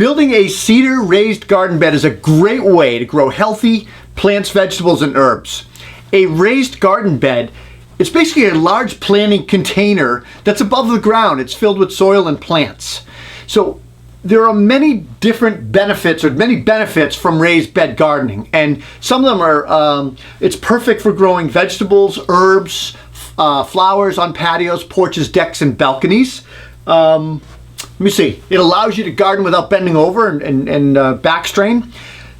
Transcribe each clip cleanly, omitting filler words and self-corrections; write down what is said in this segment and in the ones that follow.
Building a cedar raised garden bed is a great way to grow healthy plants, vegetables, and herbs. A raised garden bed, it's basically a large planting container that's above the ground. It's filled with soil and plants. So there are many different benefits, or many benefits from raised bed gardening, and some of them are, it's perfect for growing vegetables, herbs, flowers on patios, porches, decks, and balconies. Let me see. It allows you to garden without bending over and back strain.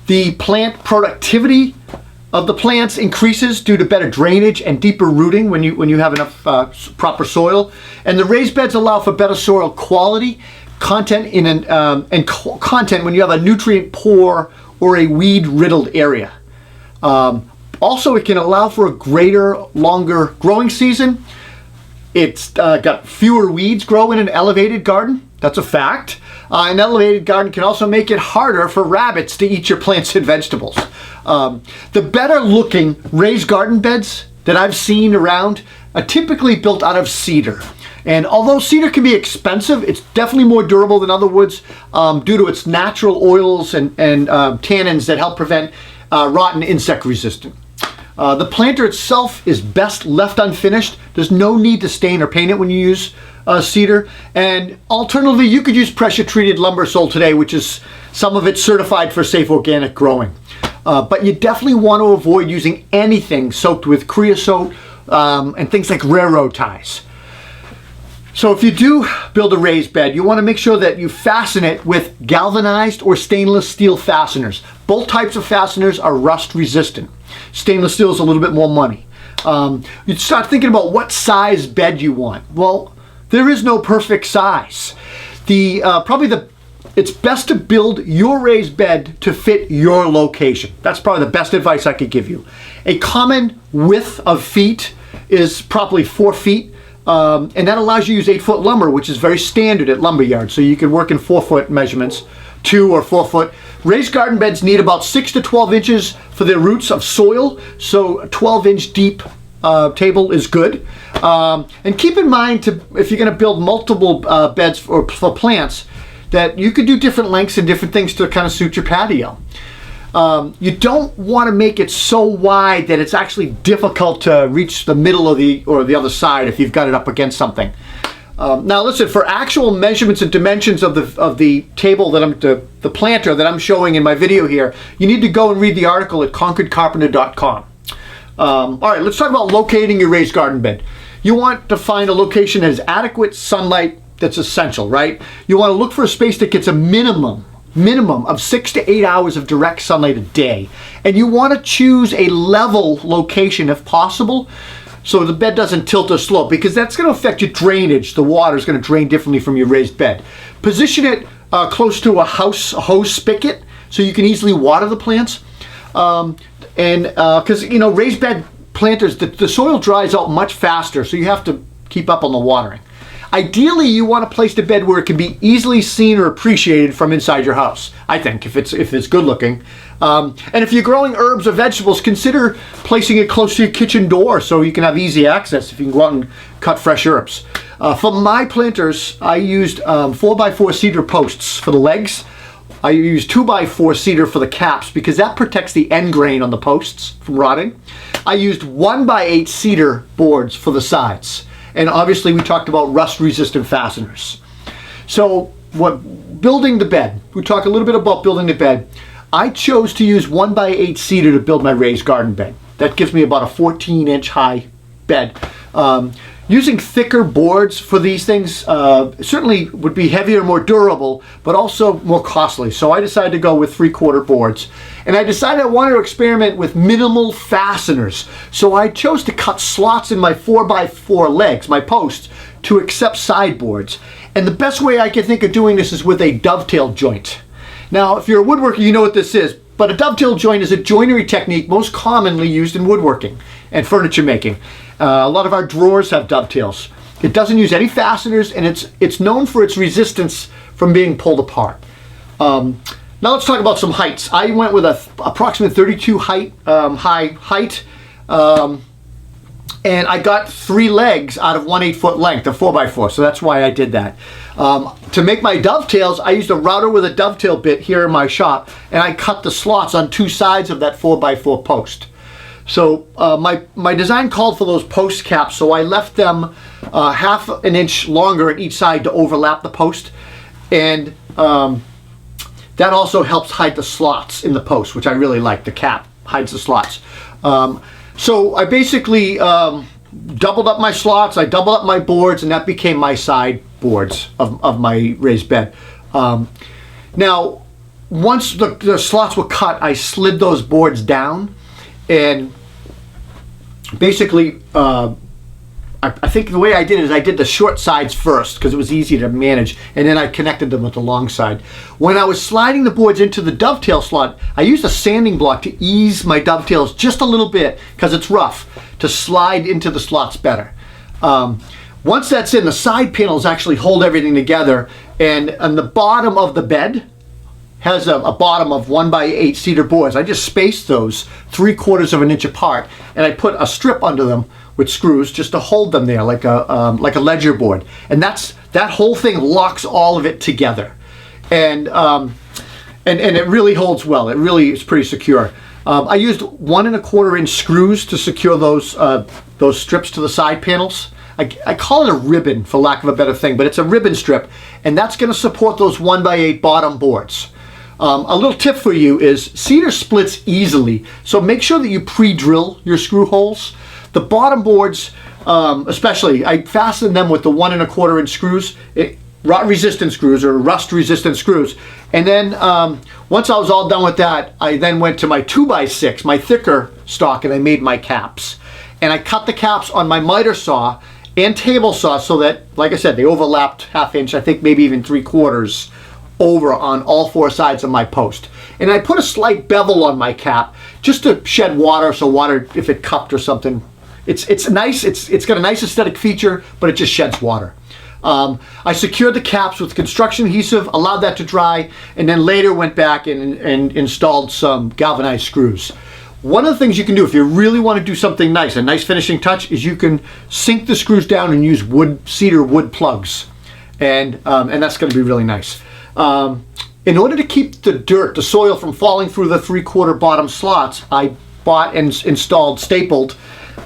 The plant productivity of the plants increases due to better drainage and deeper rooting when you have enough proper soil. And the raised beds allow for better soil quality, content content when you have a nutrient poor or a weed riddled area. Also, it can allow for a greater, longer growing season. It's got fewer weeds grow in an elevated garden. That's a fact. An elevated garden can also make it harder for rabbits to eat your plants and vegetables. The better looking raised garden beds that I've seen around are typically built out of cedar. And although cedar can be expensive, it's definitely more durable than other woods due to its natural oils and tannins that help prevent rot and insect resistance. The planter itself is best left unfinished. There's no need to stain or paint it when you use cedar. And alternatively, you could use pressure treated lumber sold today, which is some of it certified for safe organic growing. But you definitely want to avoid using anything soaked with creosote and things like railroad ties. So if you do build a raised bed, you want to make sure that you fasten it with galvanized or stainless steel fasteners. Both types of fasteners are rust resistant. Stainless steel is a little bit more money. You start thinking about what size bed you want. Well, there is no perfect size. It's best to build your raised bed to fit your location. That's probably the best advice I could give you. A common width of feet is probably 4 feet. And that allows you to use 8-foot lumber, which is very standard at lumberyard. So you can work in 4-foot measurements, 2 or 4 foot. Raised garden beds need about 6 to 12 inches for their roots of soil. So a 12-inch deep table is good. And keep in mind, if you're going to build multiple beds for plants, that you could do different lengths and different things to kind of suit your patio. You don't want to make it so wide that it's actually difficult to reach the middle of the other side if you've got it up against something. Now listen, for actual measurements and dimensions of the table the planter that I'm showing in my video here, you need to go and read the article at concordcarpenter.com. All right, let's talk about locating your raised garden bed. You want to find a location that has adequate sunlight. That's essential, right? You want to look for a space that gets a minimum of 6 to 8 hours of direct sunlight a day. And you want to choose a level location if possible, so the bed doesn't tilt or slope, because that's going to affect your drainage. The water is going to drain differently from your raised bed. Position it close to a hose spigot so you can easily water the plants. Because raised bed planters, the soil dries out much faster, so you have to keep up on the watering. Ideally, you want to place the bed where it can be easily seen or appreciated from inside your house, I think, if it's good looking. And if you're growing herbs or vegetables, consider placing it close to your kitchen door so you can have easy access if you can go out and cut fresh herbs. For my planters, I used 4x4 cedar posts for the legs. I used 2x4 cedar for the caps because that protects the end grain on the posts from rotting. I used 1x8 cedar boards for the sides. And obviously we talked about rust-resistant fasteners. So building the bed, we talk a little bit about building the bed. I chose to use 1x8 cedar to build my raised garden bed. That gives me about a 14-inch high bed. Using thicker boards for these things certainly would be heavier, more durable, but also more costly. So I decided to go with 3/4 boards. And I decided I wanted to experiment with minimal fasteners. So I chose to cut slots in my 4x4 legs, my posts, to accept sideboards. And the best way I can think of doing this is with a dovetail joint. Now, if you're a woodworker, you know what this is. But a dovetail joint is a joinery technique most commonly used in woodworking and furniture making. A lot of our drawers have dovetails. It doesn't use any fasteners, and it's known for its resistance from being pulled apart. Now let's talk about some heights. I went with approximate 32 high height, and I got 3 legs out of 1 8-foot length, a 4x4. So that's why I did that. To make my dovetails, I used a router with a dovetail bit here in my shop, and I cut the slots on two sides of that 4x4 post. So my design called for those post caps, so I left them half an inch longer at each side to overlap the post, and that also helps hide the slots in the post, which I really like. The cap hides the slots. So I basically doubled up my slots, I doubled up my boards, and that became my side boards of my raised bed. Now, once the slots were cut, I slid those boards down, and basically, I think the way I did it is I did the short sides first because it was easy to manage, and then I connected them with the long side. When I was sliding the boards into the dovetail slot, I used a sanding block to ease my dovetails just a little bit because it's rough, to slide into the slots better. Once that's in, the side panels actually hold everything together, and on the bottom of the bed has a bottom of 1x8 cedar boards. I just spaced those 3/4 of an inch apart, and I put a strip under them with screws just to hold them there like a ledger board. And that whole thing locks all of it together, and it really holds well. It really is pretty secure. I used 1 1/4 inch screws to secure those strips to the side panels. I call it a ribbon for lack of a better thing, but it's a ribbon strip, and that's going to support those 1x8 bottom boards. A little tip for you is cedar splits easily, so make sure that you pre-drill your screw holes. The bottom boards, especially, I fastened them with the 1 1/4 inch screws, rot resistant screws or rust resistant screws. And then once I was all done with that, I then went to my 2x6, my thicker stock, and I made my caps. And I cut the caps on my miter saw and table saw so that, like I said, they overlapped ½ inch, I think maybe even 3/4 over on all 4 sides of my post. And I put a slight bevel on my cap just to shed water, so water, if it cupped or something, it's nice. It's got a nice aesthetic feature, but it just sheds water. I secured the caps with construction adhesive, allowed that to dry, and then later went back and installed some galvanized screws. One of the things you can do if you really want to do something nice, a nice finishing touch, is you can sink the screws down and use cedar wood plugs, and that's going to be really nice. In order to keep the dirt, the soil, from falling through the 3/4 bottom slots, I bought and installed stapled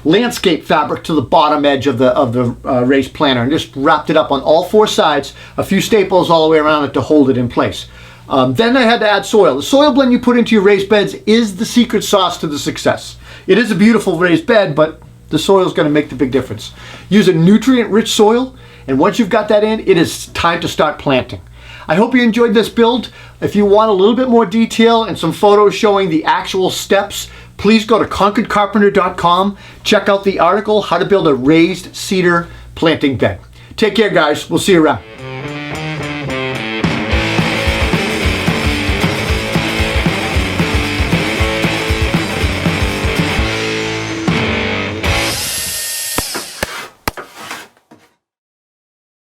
landscape fabric to the bottom edge of the raised planter, and just wrapped it up on all 4 sides, a few staples all the way around it to hold it in place. Then I had to add soil. The soil blend you put into your raised beds is the secret sauce to the success. It is a beautiful raised bed, but the soil is going to make the big difference. Use a nutrient-rich soil, and once you've got that in, it is time to start planting. I hope you enjoyed this build. If you want a little bit more detail and some photos showing the actual steps, please go to concordcarpenter.com. Check out the article, How to Build a Raised Cedar Planting Bed. Take care, guys. We'll see you around.